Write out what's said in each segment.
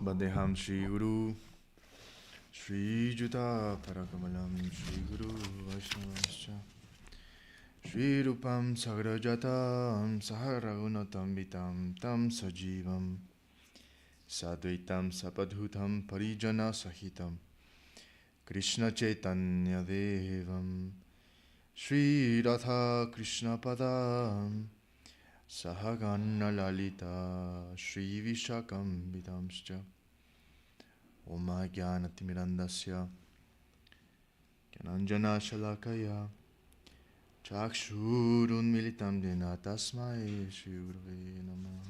Vandeham Shri Guru Shri Juta Parakamalam Shri Guru Vaishnavascha Shri Rupam Sagrajatam Saharagunatam Vitam Tam Sajivam Sadvaitam Sapadhutam Parijana Sahitam Krishna Chaitanya Devam Shri Radha Krishna Padam Sahagana Lalita Shri Vishakam Vidamscha Oma Jnanati Mirandasya Gyananjana Shalakaya Chakshurun Militam Dena Tasmai Shri Gurave Namah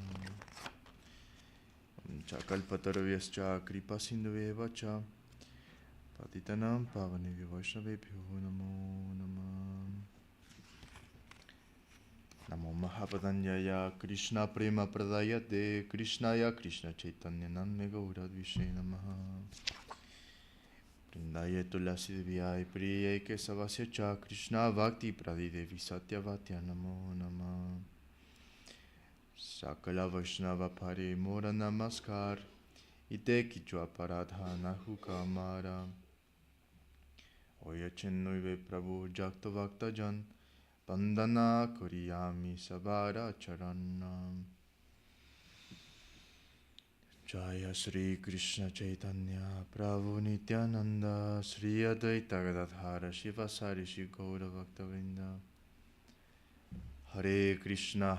Chakalpataravyaschа Kripa Sindhuve Vacha Patitanam Pavanebhyo Vaishnavebhyo Namo Namah Namo Mahapadanyaya Krishna Prema Pradayate Krishnaya Krishna Chaitanya Namne Gaura Dvishe Namaha Vrindaye Tulasi Devyai Priye Kesavasya Cha Krishna Bhakti Pradidevi Satyavatya Namo Namah Sakala Vaishnava Pare Mora Namaskar Ite Kichwa Paradha Nahuka Mara Oya Chennoive Prabhu Jakta Vakta Jan Bandana Kuriyami Sabara Charanam Jaya Sri Krishna Chaitanya Prabhu Nityananda Sri Advaita Gadadhara Shiva Sari Shri Gaura Bhaktavinda Hare Krishna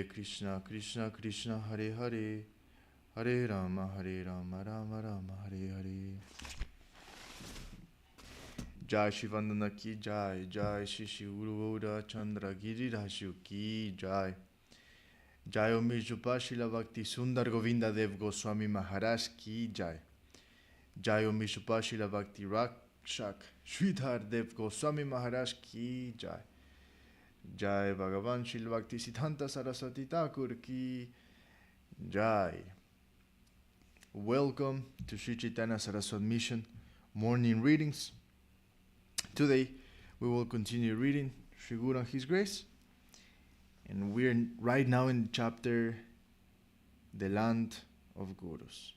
Krishna Krishna Hare Hare Hare Rama Rama Rama Hare Hare Jai Shri Vandana ki Jai Jai Shri Shri Guru Gaura Chandra Giriraju ki Jai Jai Om Vishnupa Srila Bhakti Sundar Govinda Dev Goswami Maharaj ki Jai Jai Om Vishnupa Srila Bhakti Raksak Sridhar Dev Goswami Maharaj ki Jai Jai Bhagavan Srila Bhakti Siddhanta Saraswati Thakur ki Jai. Welcome to Sri Chaitanya Saraswat Mission morning readings. Today we will continue reading Sri Guru and His Grace, and we're right now in chapter The Land of Gurus.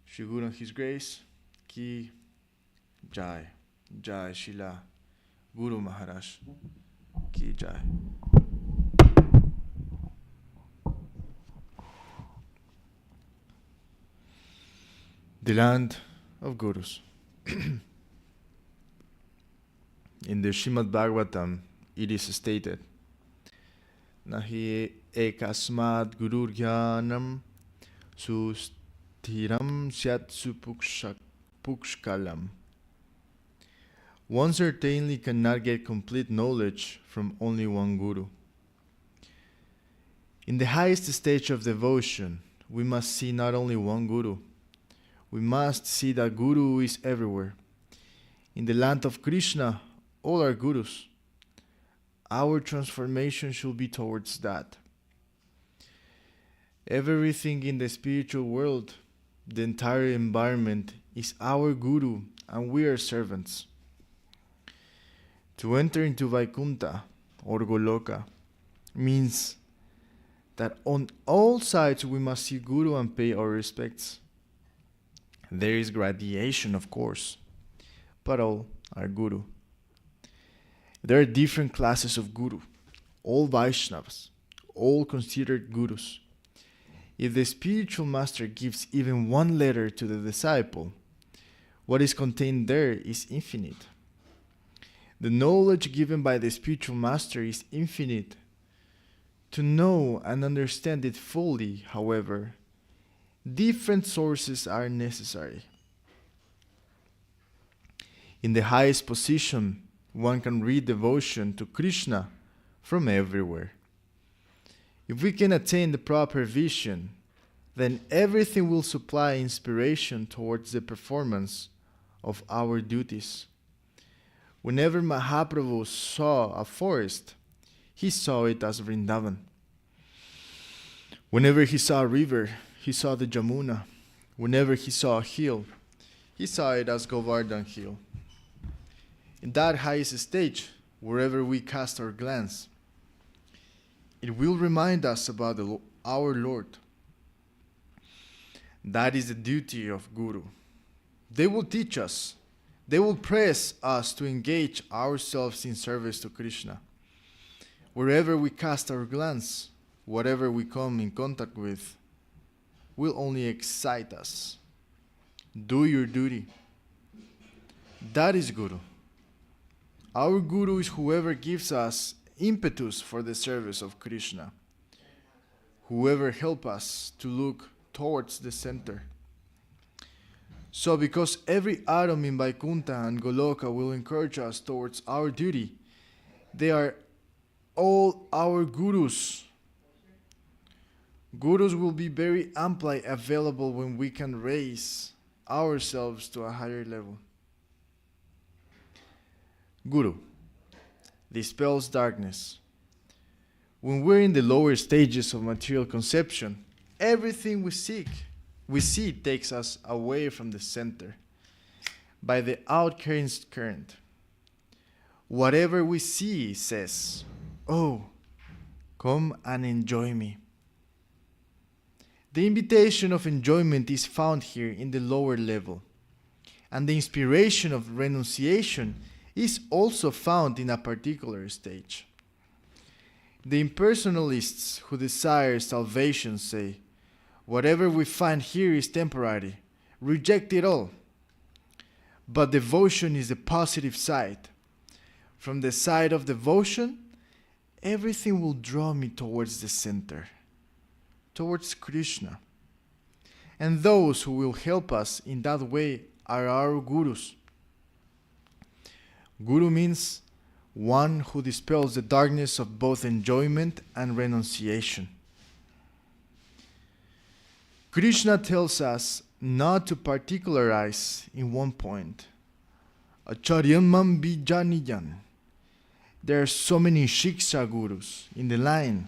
Sri Guru and His Grace ki Jai. Jai Srila Guru Maharaj ki Jai. The Land of Gurus. In the Srimad Bhagavatam, it is stated, Nahi ekasmad gurur jnanam sustiram syat supukshkalam. One certainly cannot get complete knowledge from only one guru. In the highest stage of devotion, we must see not only one guru, we must see that guru is everywhere. In the land of Krishna, all are gurus. Our transformation should be towards that. Everything in the spiritual world, the entire environment, is our guru and we are servants. To enter into Vaikuntha or Goloka means that on all sides we must see guru and pay our respects. There is gradation, of course, but all are guru. There are different classes of guru, all Vaishnavas, all considered gurus. If the spiritual master gives even one letter to the disciple, what is contained there is infinite. The knowledge given by the spiritual master is infinite. To know and understand it fully, however, different sources are necessary. In the highest position, one can read devotion to Krishna from everywhere. If we can attain the proper vision, then everything will supply inspiration towards the performance of our duties. Whenever Mahaprabhu saw a forest, he saw it as Vrindavan. Whenever he saw a river, he saw the Jamuna. Whenever he saw a hill, he saw it as Govardhan Hill. In that highest stage, wherever we cast our glance, it will remind us about our Lord. That is the duty of Guru. They will teach us. They will press us to engage ourselves in service to Krishna. Wherever we cast our glance, whatever we come in contact with, will only excite us. Do your duty. That is Guru. Our Guru is whoever gives us impetus for the service of Krishna. Whoever helps us to look towards the center. So because every atom in Vaikuntha and Goloka will encourage us towards our duty, they are all our gurus. Gurus will be very amply available when we can raise ourselves to a higher level. Guru dispels darkness. When we're in the lower stages of material conception, everything we see takes us away from the center by the outcarrying current. Whatever we see says, "Oh, come and enjoy me." The invitation of enjoyment is found here in the lower level, and the inspiration of renunciation is also found in a particular stage. The impersonalists who desire salvation say, "Whatever we find here is temporary. Reject it all." But devotion is the positive side. From the side of devotion, everything will draw me towards the center, towards Krishna. And those who will help us in that way are our gurus. Guru means one who dispels the darkness of both enjoyment and renunciation. Krishna tells us not to particularize in one point. Acharyamam bijaniyan. There are so many Shiksha gurus in the line,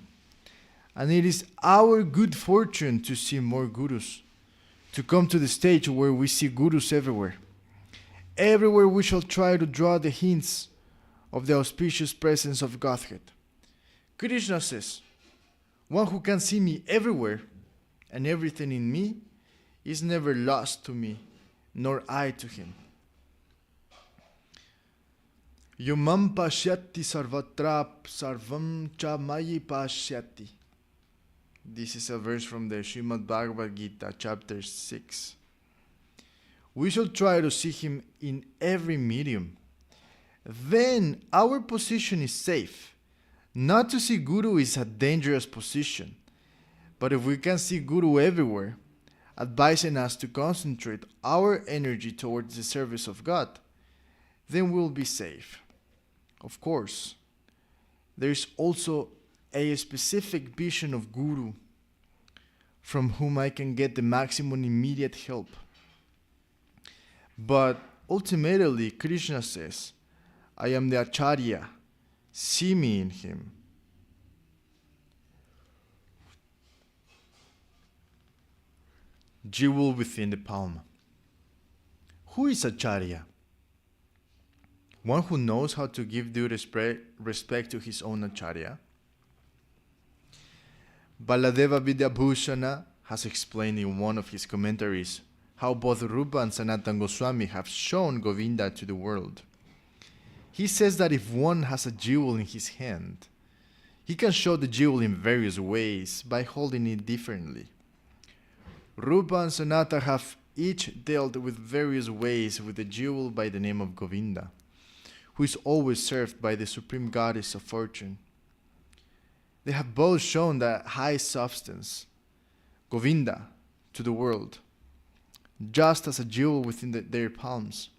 and it is our good fortune to see more gurus, to come to the stage where we see gurus everywhere. Everywhere we shall try to draw the hints of the auspicious presence of Godhead. Krishna says, "One who can see me everywhere and everything in me is never lost to me, nor I to him." Yomam pashyati sarvatra sarvam cha mayi pashyati. This is a verse from the Srimad Bhagavad Gita, chapter 6. We shall try to see him in every medium. Then our position is safe. Not to see Guru is a dangerous position. But if we can see Guru everywhere, advising us to concentrate our energy towards the service of God, then we'll be safe. Of course, there is also a specific vision of Guru from whom I can get the maximum immediate help. But ultimately, Krishna says, "I am the Acharya. See me in him." Jewel within the palm. Who is Acharya? One who knows how to give due respect to his own Acharya. Baladeva Vidyabhushana has explained in one of his commentaries how both Rupa and Sanatana Goswami have shown Govinda to the world. He says that if one has a jewel in his hand, he can show the jewel in various ways by holding it differently. Rupa and Sanatana have each dealt with various ways with the jewel by the name of Govinda, who is always served by the supreme goddess of fortune. They have both shown the high substance, Govinda, to the world, just as a jewel within their palms.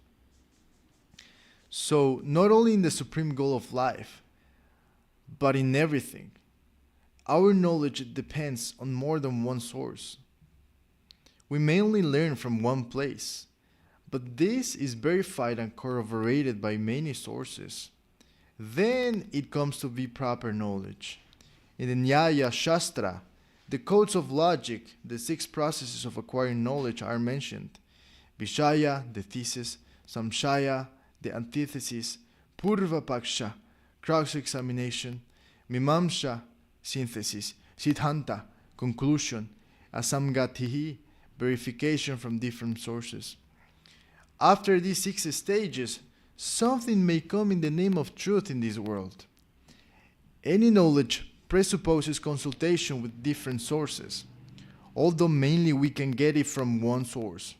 So, not only in the supreme goal of life, but in everything, our knowledge depends on more than one source. We may only learn from one place, but this is verified and corroborated by many sources. Then it comes to be proper knowledge. In the Nyaya Shastra, the codes of logic, the 6 processes of acquiring knowledge are mentioned. Vishaya, the thesis, Samshaya, the antithesis, Purva Paksha, cross-examination, Mimamsha, synthesis, Siddhanta, conclusion, Asamgatihi, verification from different sources. After these 6 stages, something may come in the name of truth in this world. Any knowledge presupposes consultation with different sources, although mainly we can get it from one source.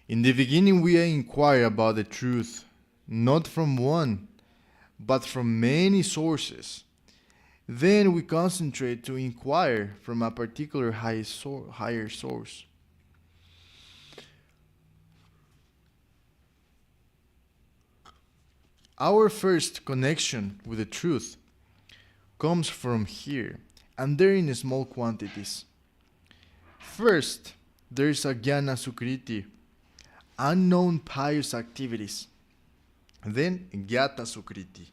In the beginning we inquire about the truth, not from one, but from many sources. Then we concentrate to inquire from a particular higher source. Our first connection with the truth comes from here, and there in small quantities. First, there is Ajnana Sukriti, unknown pious activities. Then Jnata Sukriti,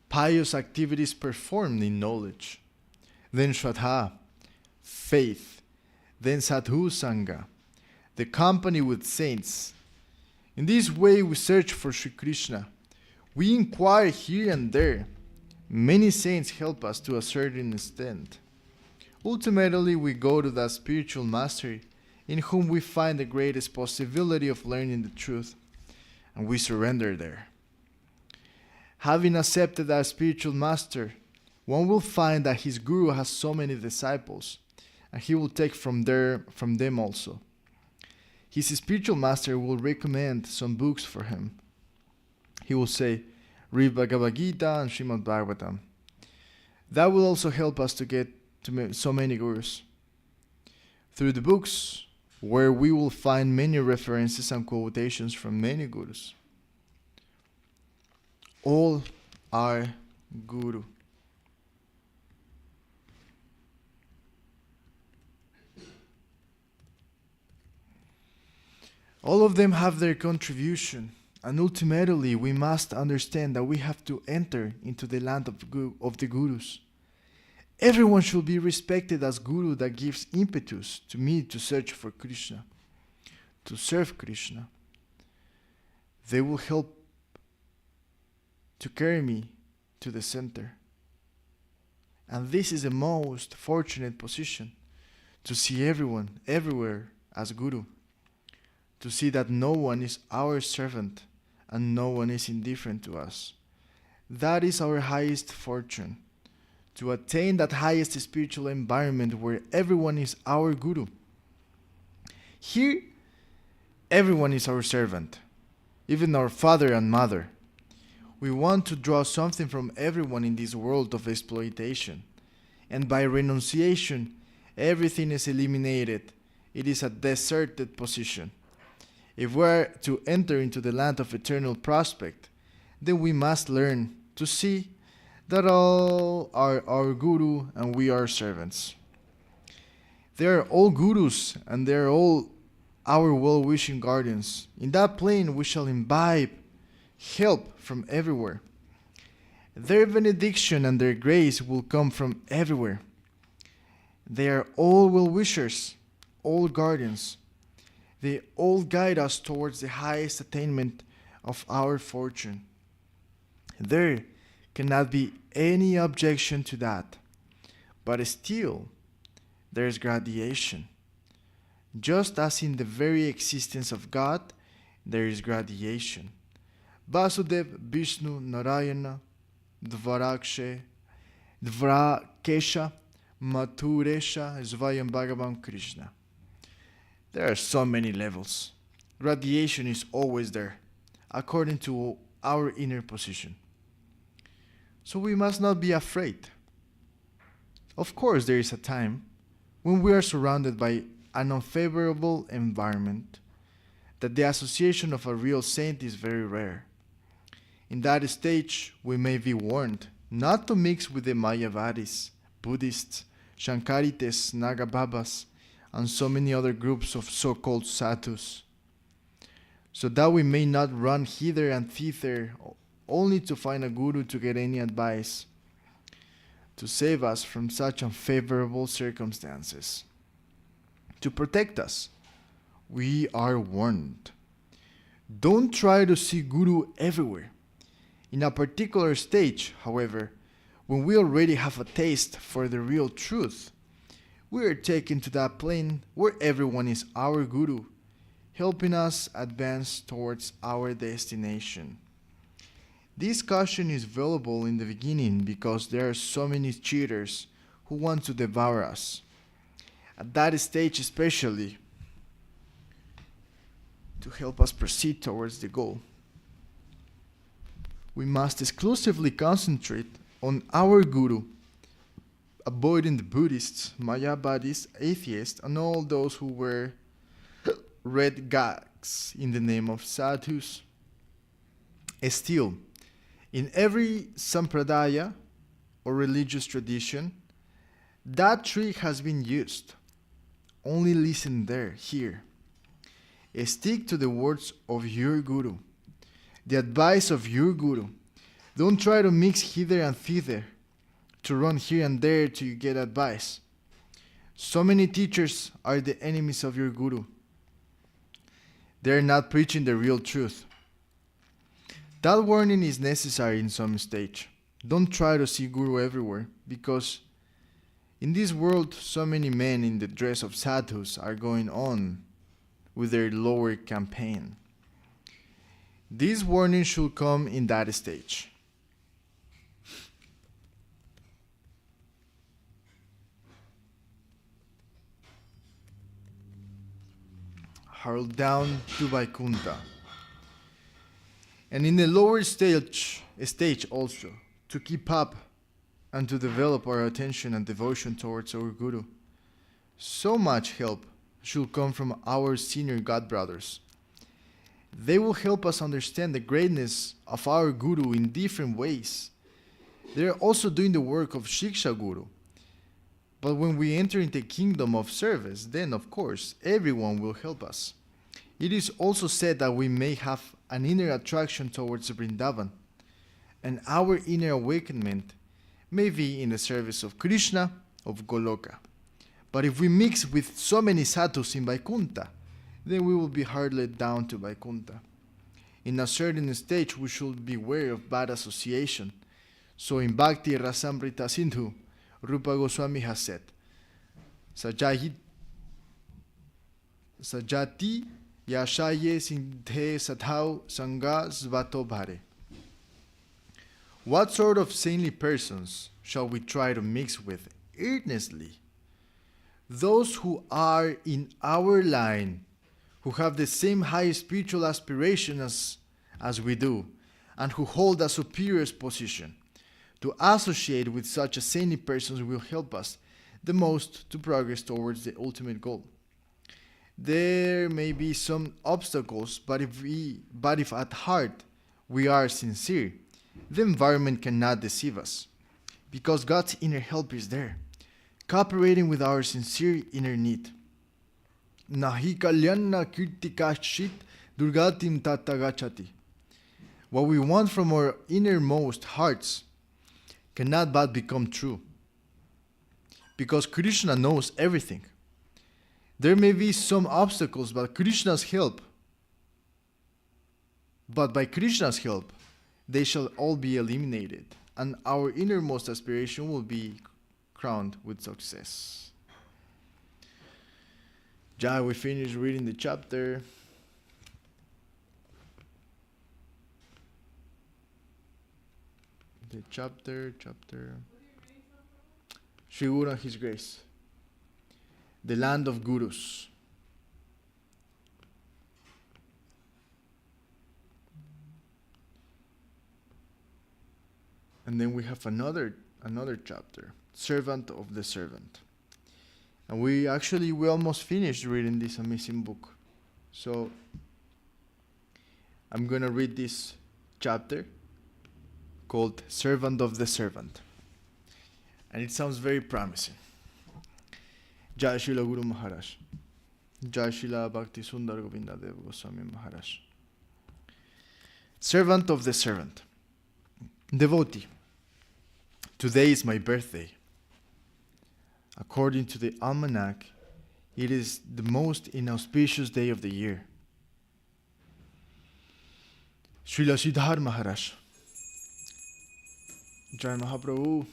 pious activities performed in knowledge. Then Shraddha, faith. Then Sadhu Sangha, the company with saints. In this way we search for Sri Krishna. We inquire here and there. Many saints help us to a certain extent. Ultimately, we go to the spiritual master in whom we find the greatest possibility of learning the truth, and we surrender there. Having accepted a spiritual master, one will find that his guru has so many disciples, and he will take from them also. His spiritual master will recommend some books for him. He will say, read Bhagavad Gita and Srimad Bhagavatam. That will also help us to get to so many gurus. Through the books, where we will find many references and quotations from many gurus. All are guru. All of them have their contribution. And ultimately, we must understand that we have to enter into the land of the gurus. Everyone should be respected as guru that gives impetus to me to search for Krishna, to serve Krishna. They will help to carry me to the center. And this is the most fortunate position, to see everyone, everywhere as guru, to see that no one is our servant, and no one is indifferent to us. That is our highest fortune, to attain that highest spiritual environment where everyone is our guru. Here, everyone is our servant, even our father and mother. We want to draw something from everyone in this world of exploitation, and by renunciation, everything is eliminated. It is a deserted position. If we are to enter into the land of eternal prospect, then we must learn to see that all are our guru and we are servants. They are all gurus and they are all our well-wishing guardians. In that plane we shall imbibe help from everywhere. Their benediction and their grace will come from everywhere. They are all well-wishers, all guardians. They all guide us towards the highest attainment of our fortune. There cannot be any objection to that. But still, there is gradation. Just as in the very existence of God, there is gradation. Vasudev, Vishnu, Narayana, Dvarakesha, Mathuresha, Svayam Bhagavan Krishna. There are so many levels. Gradation is always there, according to our inner position. So we must not be afraid. Of course, there is a time when we are surrounded by an unfavorable environment that the association of a real saint is very rare. In that stage, we may be warned not to mix with the Mayavadis, Buddhists, Shankarites, Nagababas, and so many other groups of so-called sadhus, so that we may not run hither and thither only to find a guru to get any advice to save us from such unfavorable circumstances. To protect us, we are warned. Don't try to see guru everywhere. In a particular stage, however, when we already have a taste for the real truth, we are taken to that plane where everyone is our guru, helping us advance towards our destination. This caution is valuable in the beginning because there are so many cheaters who want to devour us. At that stage especially, to help us proceed towards the goal, we must exclusively concentrate on our guru, avoiding the Buddhists, Mayavadis, atheists, and all those who wear red gags in the name of sadhus. Still, in every sampradaya or religious tradition, that trick has been used. Only listen here. Stick to the words of your guru, the advice of your guru. Don't try to mix hither and thither, to run here and there to get advice. So many teachers are the enemies of your guru. They are not preaching the real truth. That warning is necessary in some stage. Don't try to see guru everywhere, because in this world so many men in the dress of sadhus are going on with their lower campaign. This warning should come in that stage. Hurled down to Vaikuntha. And in the lower stage also, to keep up and to develop our attention and devotion towards our Guru. So much help should come from our senior God brothers. They will help us understand the greatness of our Guru in different ways. They are also doing the work of Shiksha Guru. But when we enter into the kingdom of service, then of course everyone will help us. It is also said that we may have an inner attraction towards Vrindavan, and our inner awakenment may be in the service of Krishna, of Goloka. But if we mix with so many sadhus in Vaikuntha, then we will be hurled down to Vaikuntha. In a certain stage, we should beware of bad association. So in Bhakti Rasamrita Sindhu, Rupa Goswami has said, Sajati Yashaye Sindhe Sadhau Sangha Svato Bhare. What sort of saintly persons shall we try to mix with earnestly? Those who are in our line, who have the same high spiritual aspiration as we do, and who hold a superior position. To associate with such a saintly persons will help us the most to progress towards the ultimate goal. There may be some obstacles, but if at heart we are sincere, the environment cannot deceive us, because God's inner help is there, cooperating with our sincere inner need. Nahi kalyana kirtikashit durgatim tatagachati. What we want from our innermost hearts cannot but become true, because Krishna knows everything. There may be some obstacles, but by Krishna's help, they shall all be eliminated, and our innermost aspiration will be crowned with success. Jaya, we finished reading the chapter. The chapter. Sri Guru and His Grace. The land of Gurus. And then we have another chapter, Servant of the Servant. And we almost finished reading this amazing book. So I'm going to read this chapter called Servant of the Servant. And it sounds very promising. Jaya Srila Guru Maharaj. Jaya Srila Bhakti Sundar Govinda Dev Goswami Maharaj. Servant of the Servant. Devotee. Today is my birthday. According to the almanac, it is the most inauspicious day of the year. Srila Sridhar Maharaja. Jai Mahaprabhu.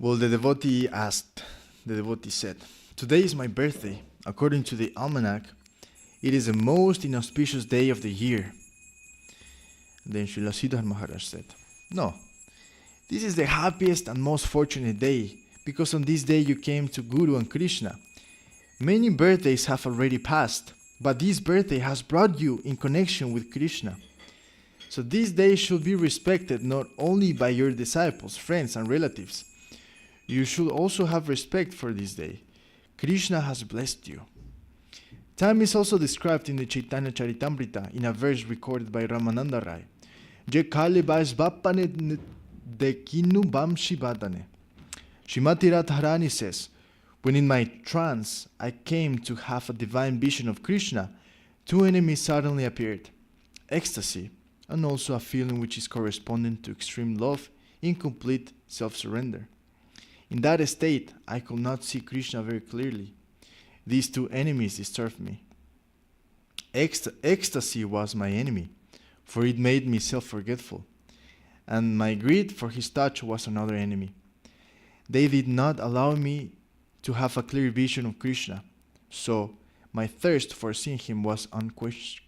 Well, the devotee said, "Today is my birthday. According to the almanac, it is the most inauspicious day of the year." Then Srila Sridhar Maharaja said, "No, this is the happiest and most fortunate day, because on this day you came to Guru and Krishna. Many birthdays have already passed, but this birthday has brought you in connection with Krishna. So this day should be respected not only by your disciples, friends, and relatives. You should also have respect for this day. Krishna has blessed you." Time is also described in the Chaitanya Charitamrita in a verse recorded by Ramananda Rai. Je kale bais bapane dekinu bamshi badane. Shrimati Radharani says, "When in my trance I came to have a divine vision of Krishna, two enemies suddenly appeared: ecstasy, and also a feeling which is corresponding to extreme love in complete self-surrender. In that state, I could not see Krishna very clearly. These two enemies disturbed me. Ecstasy was my enemy, for it made me self-forgetful, and my greed for his touch was another enemy. They did not allow me to have a clear vision of Krishna, so my thirst for seeing him was unquenched.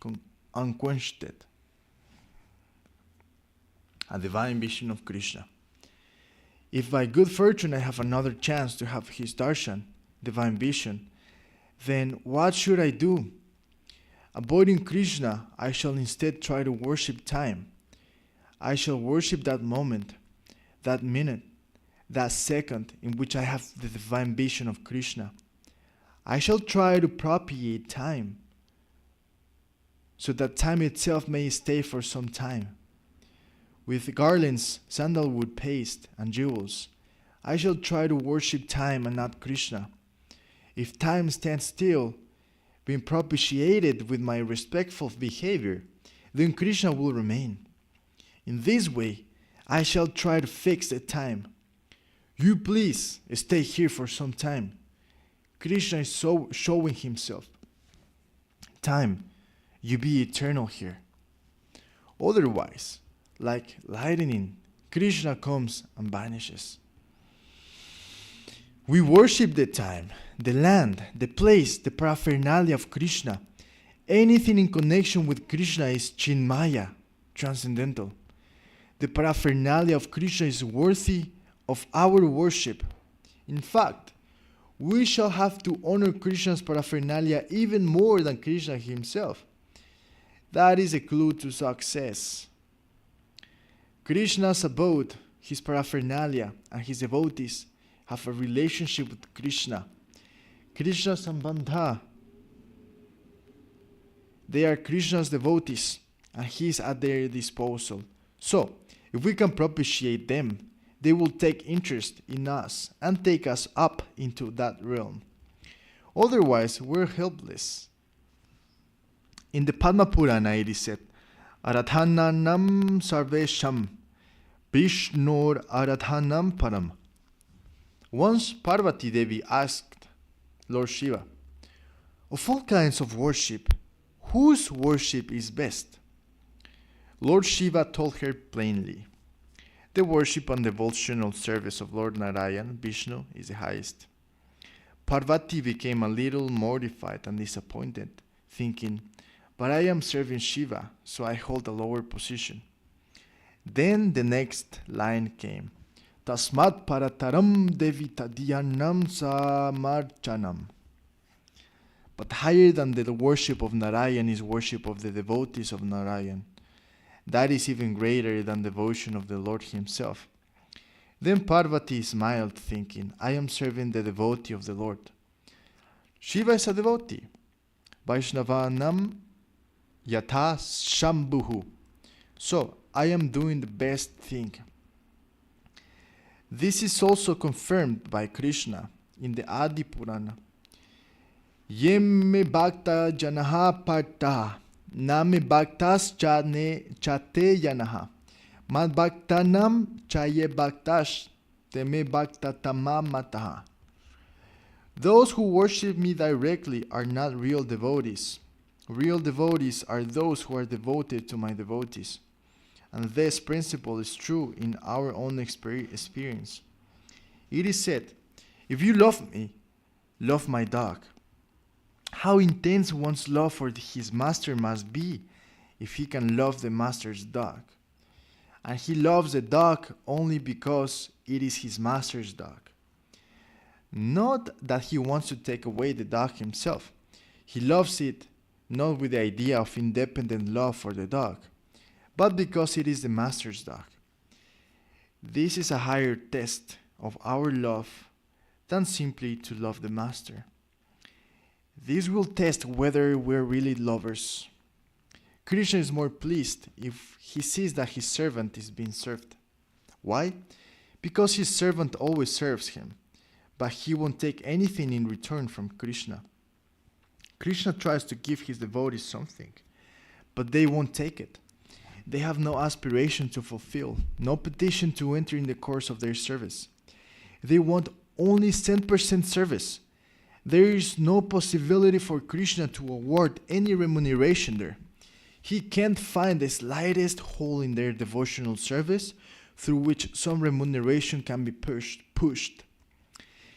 A divine vision of Krishna. If by good fortune I have another chance to have his darshan, divine vision, then what should I do? Avoiding Krishna, I shall instead try to worship time. I shall worship that moment, that minute, that second in which I have the divine vision of Krishna. I shall try to propitiate time, so that time itself may stay for some time. With garlands, sandalwood paste, and jewels, I shall try to worship time and not Krishna. If time stands still, being propitiated with my respectful behavior, then Krishna will remain. In this way, I shall try to fix the time. You please stay here for some time. Krishna is showing himself. Time, you be eternal here. Otherwise, like lightning, Krishna comes and vanishes. We worship the time, the land, the place, the paraphernalia of Krishna. Anything in connection with Krishna is Chinmaya, transcendental. The paraphernalia of Krishna is worthy of our worship. In fact, we shall have to honor Krishna's paraphernalia even more than Krishna himself. That is a clue to success. Krishna's abode, his paraphernalia, and his devotees have a relationship with Krishna. Krishna Sambandha. They are Krishna's devotees, and he is at their disposal. So, if we can propitiate them, they will take interest in us and take us up into that realm. Otherwise, we're helpless. In the Padma Purana, it is said, Aradhananam sarvesham, Vishnor aradhanam param. Once Parvati Devi asked Lord Shiva, "Of all kinds of worship, whose worship is best?" Lord Shiva told her plainly, "The worship and devotional service of Lord Narayan, Vishnu, is the highest." Parvati became a little mortified and disappointed, thinking, "But I am serving Shiva, so I hold a lower position." Then the next line came, "Tasmat parataram devitadhyanam samarchanam." But higher than the worship of Narayan is worship of the devotees of Narayan. That is even greater than devotion of the Lord himself. Then Parvati smiled, thinking, "I am serving the devotee of the Lord." Shiva is a devotee. Vaishnavanam yatha shambhuhu. So, I am doing the best thing. This is also confirmed by Krishna in the Adi Purana. Yemme bhakta janaha parta, name bhaktas chate yanaha, mad bhaktanam chaye bhaktash, teme bhakta tamamataha. Those who worship me directly are not real devotees. Real devotees are those who are devoted to my devotees. And this principle is true in our own experience. It is said, "If you love me, love my dog." How intense one's love for his master must be if he can love the master's dog. And he loves the dog only because it is his master's dog. Not that he wants to take away the dog himself. He loves it not with the idea of independent love for the dog, but because it is the master's dog. This is a higher test of our love than simply to love the master. This will test whether we're really lovers. Krishna is more pleased if he sees that his servant is being served. Why? Because his servant always serves him, but he won't take anything in return from Krishna. Krishna tries to give his devotees something, but they won't take it. They have no aspiration to fulfill, no petition to enter in the course of their service. They want only 10% service. There is no possibility for Krishna to award any remuneration there. He can't find the slightest hole in their devotional service through which some remuneration can be pushed.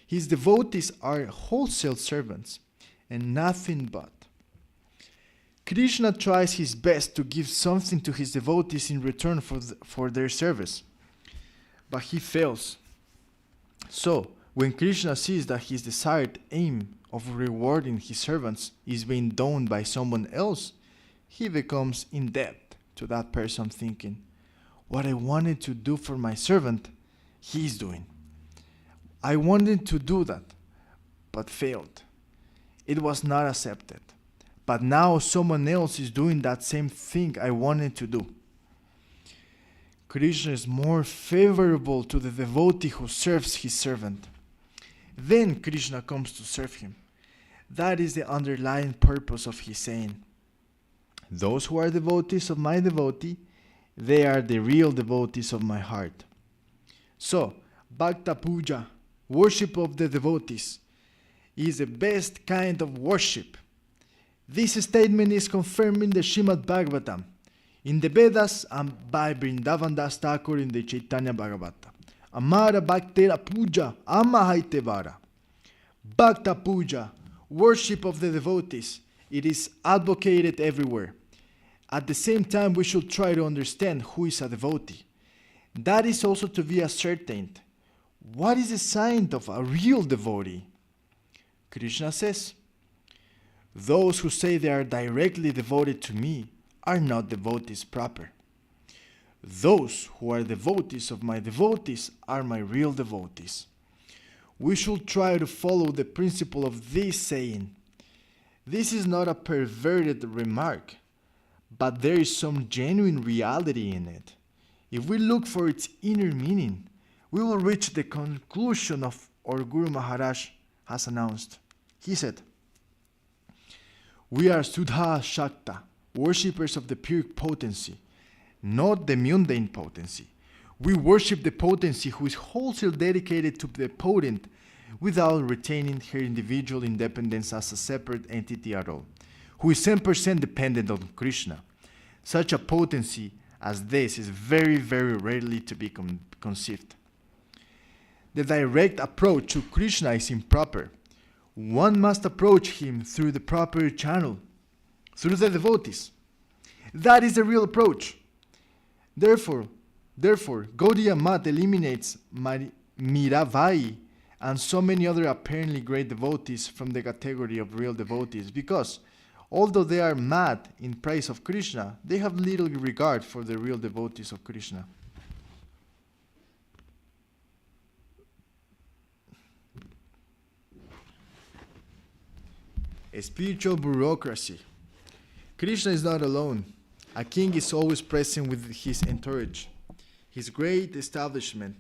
His devotees are wholesale servants and nothing but. Krishna tries his best to give something to his devotees in return for their service, but he fails. So, when Krishna sees that his desired aim of rewarding his servants is being done by someone else, he becomes in debt to that person, thinking, "What I wanted to do for my servant, he is doing. I wanted to do that, but failed. It was not accepted. But now someone else is doing that same thing I wanted to do." Krishna is more favorable to the devotee who serves his servant. Then Krishna comes to serve him. That is the underlying purpose of his saying, "Those who are devotees of my devotee, they are the real devotees of my heart." So, Bhakta Puja, worship of the devotees, is the best kind of worship. This statement is confirmed in the Srimad Bhagavatam, in the Vedas, and by Vrindavan Das Thakur in the Chaitanya Bhagavata. Amara Bhaktera Puja Amahaite Vara. Bhakta Puja, worship of the devotees, it is advocated everywhere. At the same time, we should try to understand who is a devotee. That is also to be ascertained. What is the sign of a real devotee? Krishna says, "Those who say they are directly devoted to me are not devotees proper. Those who are devotees of my devotees are my real devotees." We should try to follow the principle of this saying. This is not a perverted remark, but there is some genuine reality in it. If we look for its inner meaning, we will reach the conclusion of our Guru Maharaj has announced. He said, "We are Sudha Shakta, worshippers of the pure potency, not the mundane potency. We worship the potency who is wholesale dedicated to the potent without retaining her individual independence as a separate entity at all, who is 10% dependent on Krishna. Such a potency as this is very, very rarely to be conceived. The direct approach to Krishna is improper. One must approach him through the proper channel, through the devotees. That is the real approach. Therefore, Gaudiya Mat eliminates Mirabai and so many other apparently great devotees from the category of real devotees because, although they are mad in praise of Krishna, they have little regard for the real devotees of Krishna. A spiritual bureaucracy. Krishna is not alone. A king is always present with his entourage, his great establishment.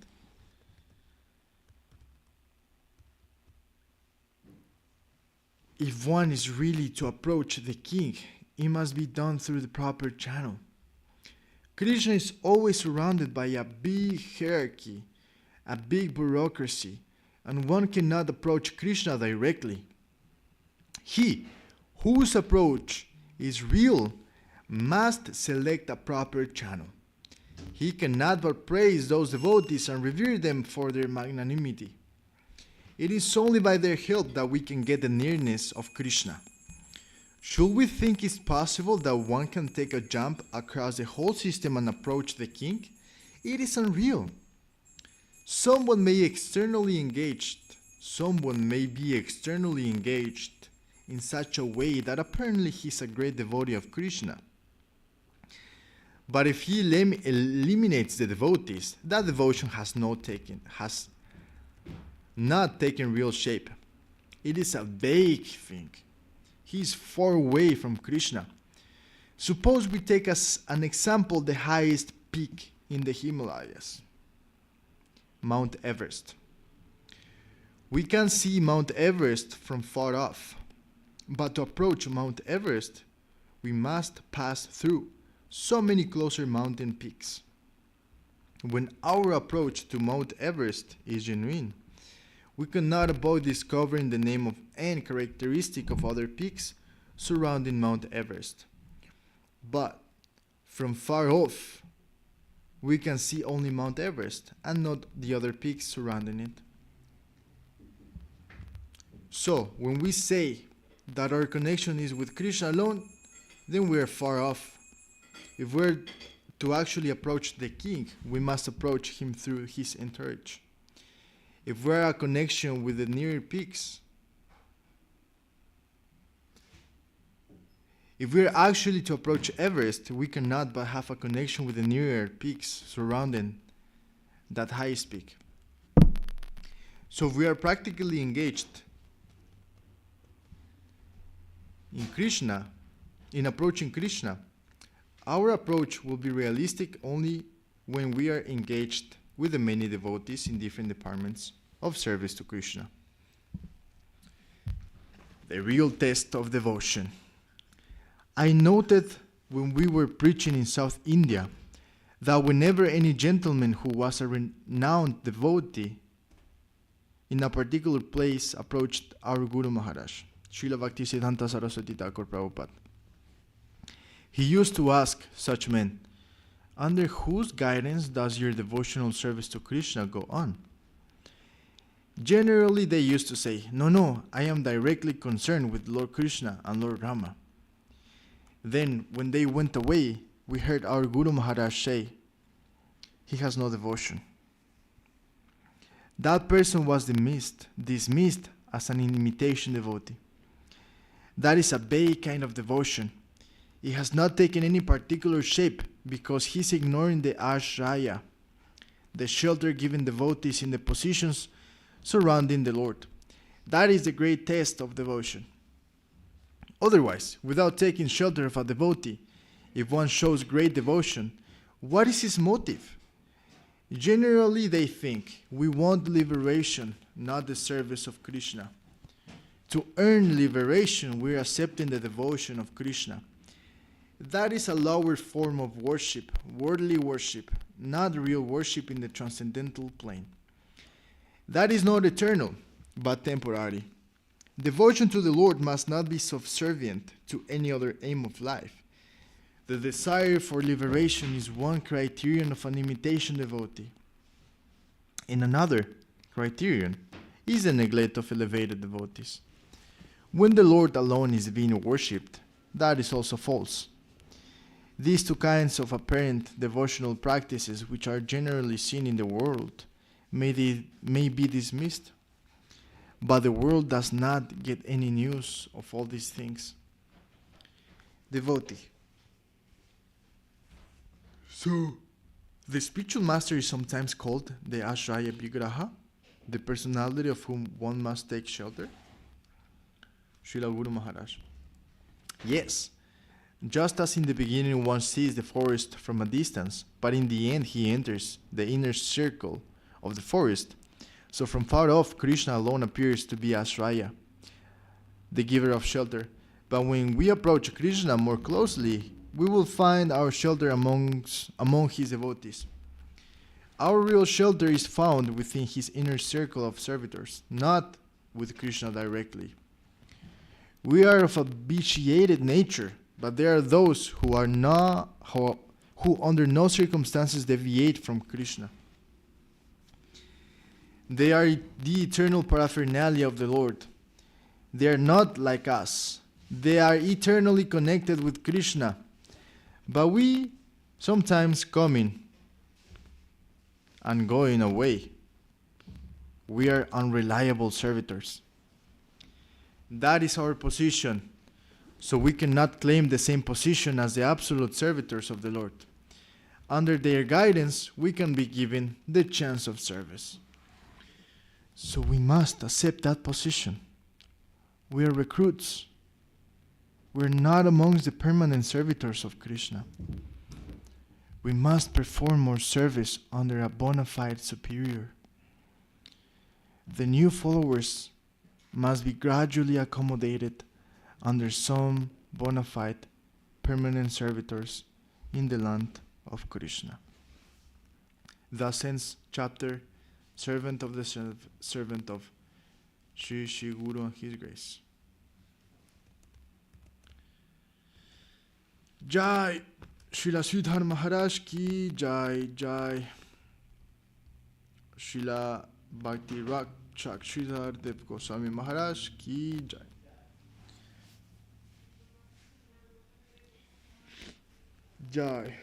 If one is really to approach the king, it must be done through the proper channel. Krishna is always surrounded by a big hierarchy, a big bureaucracy, and one cannot approach Krishna directly. He whose approach is real must select a proper channel. He cannot but praise those devotees and revere them for their magnanimity. It is only by their help that we can get the nearness of Krishna. Should we think it's possible that one can take a jump across the whole system and approach the king? It is unreal. Someone may be externally engaged in such a way that apparently he's a great devotee of Krishna. But if he eliminates the devotees, that devotion has not taken real shape. It is a vague thing. He is far away from Krishna. Suppose we take as an example the highest peak in the Himalayas, Mount Everest. We can see Mount Everest from far off, but to approach Mount Everest, we must pass through so many closer mountain peaks. When our approach to Mount Everest is genuine, we cannot avoid discovering the name and characteristic of other peaks surrounding Mount Everest. But from far off, we can see only Mount Everest and not the other peaks surrounding it. So, when we say that our connection is with Krishna alone, then we are far off. If we're to actually approach the king, we must approach him through his entourage. If we're a connection with the nearer peaks, if we're actually to approach Everest, we cannot but have a connection with the nearer peaks surrounding that highest peak. So if we are practically engaged in approaching Krishna, our approach will be realistic only when we are engaged with the many devotees in different departments of service to Krishna. The real test of devotion. I noted when we were preaching in South India that whenever any gentleman who was a renowned devotee in a particular place approached our Guru Maharaj, Srila Bhakti Siddhanta Saraswati Thakur Prabhupada, he used to ask such men, "Under whose guidance does your devotional service to Krishna go on?" Generally, they used to say, No, I am directly concerned with Lord Krishna and Lord Rama." Then, when they went away, we heard our Guru Maharaj say, "He has no devotion." That person was dismissed as an imitation devotee. That is a vague kind of devotion. It has not taken any particular shape because he's ignoring the ashraya, the shelter given devotees in the positions surrounding the Lord. That is the great test of devotion. Otherwise, without taking shelter of a devotee, if one shows great devotion, what is his motive? Generally, they think we want liberation, not the service of Krishna. To earn liberation, we are accepting the devotion of Krishna. That is a lower form of worship, worldly worship, not real worship in the transcendental plane. That is not eternal, but temporary. Devotion to the Lord must not be subservient to any other aim of life. The desire for liberation is one criterion of an imitation devotee. And another criterion is the neglect of elevated devotees. When the Lord alone is being worshipped, that is also false. These two kinds of apparent devotional practices, which are generally seen in the world, may be dismissed. But the world does not get any news of all these things. Devotee. So, the spiritual master is sometimes called the Ashraya Vigraha, the personality of whom one must take shelter. Srila Guru Maharaj. Yes, just as in the beginning one sees the forest from a distance, but in the end he enters the inner circle of the forest. So from far off, Krishna alone appears to be Ashraya, the giver of shelter. But when we approach Krishna more closely, we will find our shelter among his devotees. Our real shelter is found within his inner circle of servitors, not with Krishna directly. We are of a vitiated nature, but there are those who under no circumstances deviate from Krishna. They are the eternal paraphernalia of the Lord. They are not like us. They are eternally connected with Krishna. But we sometimes coming and going away. We are unreliable servitors. That is our position. So we cannot claim the same position as the absolute servitors of the Lord. Under their guidance, we can be given the chance of service. So we must accept that position. We are recruits. We are not amongst the permanent servitors of Krishna. We must perform more service under a bona fide superior. The new followers must be gradually accommodated under some bona fide permanent servitors in the land of Krishna. Thus ends chapter Servant of the Servant of Shri Guru and His Grace. Jai Srila Sridhar Maharaja ki Jai. Jai Srila Bhakti Raksak Sridhar Dev Goswami Maharaj ki Jai. Jai.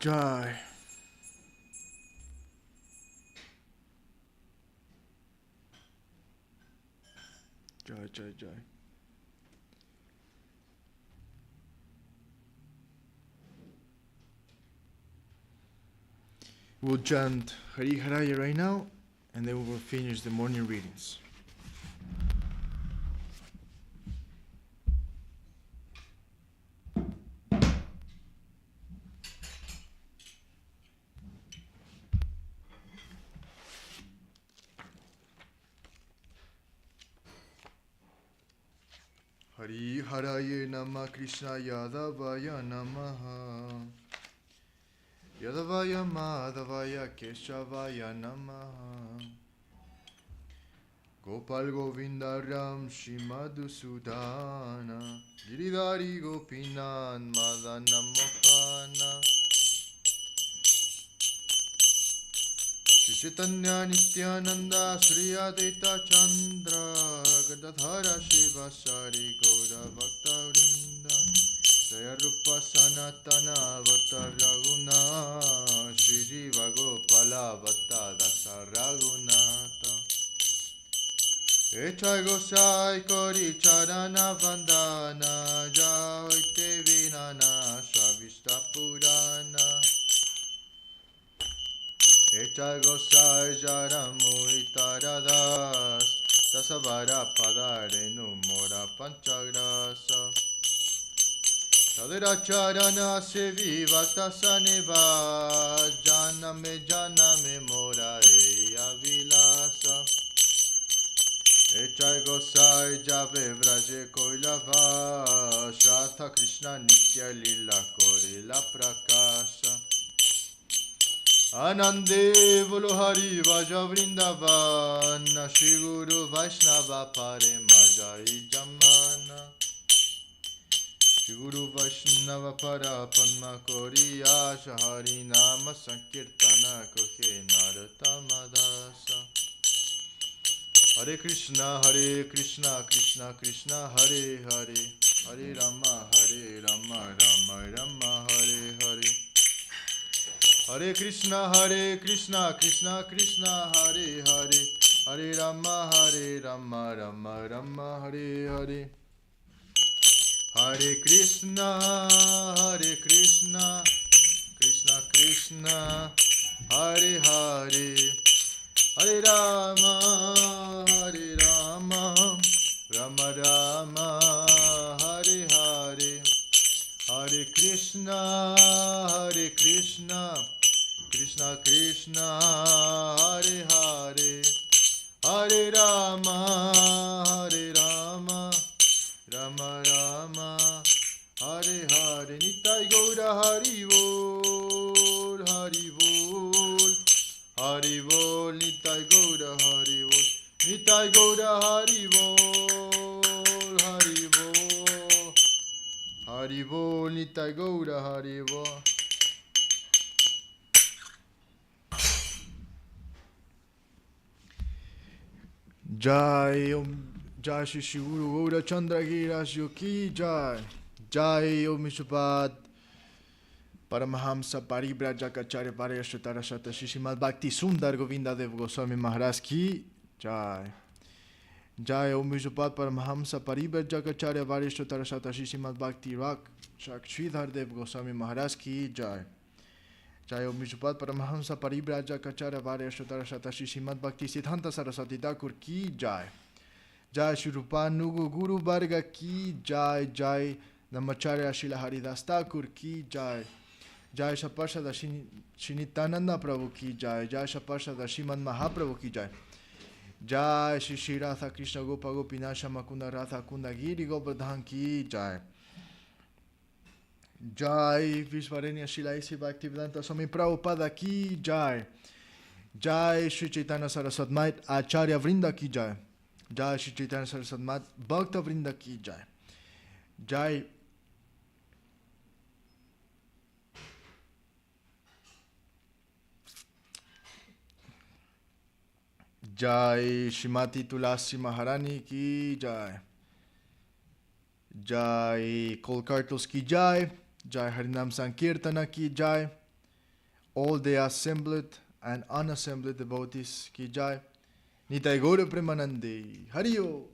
Jai. Jai, Jai, Jai. We'll chant Hari Haraya right now, and then we will finish the morning readings. Hari Haraya Nama Krishna Yadavaya Namaha Yadavaya Madhavaya Keshavaya Namaha Gopal Govinda Ram Shimadu Sudhana Giridhari Gopinan Madana Mokana Chaitanya Nityananda Sri Advaita Chandra Gadadhara Shiva Sari Gaura Bhakta Vrinda Jaya Rupa Sanatana Vata Raghuna Shri Jiva Gopala Vata Dasa Raghunata Echa Gosai Kori Charana Vandana Jaite Vinana Shavishta Purana Echa Gosai Jaramuri Taradas Tasavara Padarenu Mora Panchagrasa Tadira Charana Sevi Vaktasaneva Janame Mora Eya Vilasa Echa Gosai Jave Vraje Koilava Shatha Krishna Nitya Lila Korila Prakasha Anande Vuluhari Vaja Vrindavana Shri Guru Vaishnava Pare Majai Jamana Shri Guru Vaishnava Para Padma Koriya Shahari Nama Sankirtana Kohe Naratama Dasa Hare Krishna Krishna Krishna Hare Hare Hare Rama Rama Rama Hare Hare Hare Krishna Krishna Krishna Hare Hare Hare Rama Rama Rama Hare Hare Hare Krishna Krishna Krishna Hare Hare Hare Rama Rama Rama Hare Hare Hare Krishna Krishna Krishna, Hare Hare, Hare Rama, Hare Rama, Rama Rama, Hare Hare. Nitai Gaura Hari Bol, Hari Bol, Hari Bol, Nitai Gaura Hari Bol, Nitai Gaura Hari Bol, Hari Bol, Hari Bol, Nitai Gaura Hari Bol. Jai Om Jai Shri Shri Guru Gaura Chandra Girasyo Ki Jai. Jai Om Vishnupada Paramahamsa Paribrajacharya Parayashtara Shata Shishimad Bhakti Sundar Govinda Dev Goswami Maharaj Ki Jai. Jai Om Vishnupada Paramahamsa Paribrajacharya Parayashtara Shata Shishimad Bhakti Raksak Sridhar Dev Goswami Maharaj Ki Jai. Jai Om Vishnupada Paramahamsa Paribrajacharya Parayashtara Shata Shishimad Bhakti Siddhanta Saraswati Thakur Ki Jai. Jai Shri Rupanuga Guru Varga Ki Jai. Jai Namacharya Srila Haridas Thakur Ki Jai. Jai Shaparshada Shinitananda Prabhu Ki Jai. Jai Shaparshada Shiman Mahaprabhu Ki Jai. Jai Shri Shri Radha Krishna Gopa Gopinasha Makunda Radha Kunda Giri Govardhan Ki Jai. Jai Vishwarenya Srila Isi Bhaktivedanta Swami Prabhupada Ki Jai. Jai Shri Chaitanya Saraswat Mait Acharya Vrinda Ki Jai. Jai Shri Chaitanya Saraswat Mait Bhakta Vrinda Ki Jai. Jai Jai Shrimati Tulasi Maharani Ki Jai. Jai Kolkartos Ki Jai. Jai Harinam Sankirtana Ki Jai. All the assembled and unassembled devotees Ki Jai. Nitai Gaura Premanande Hariyo.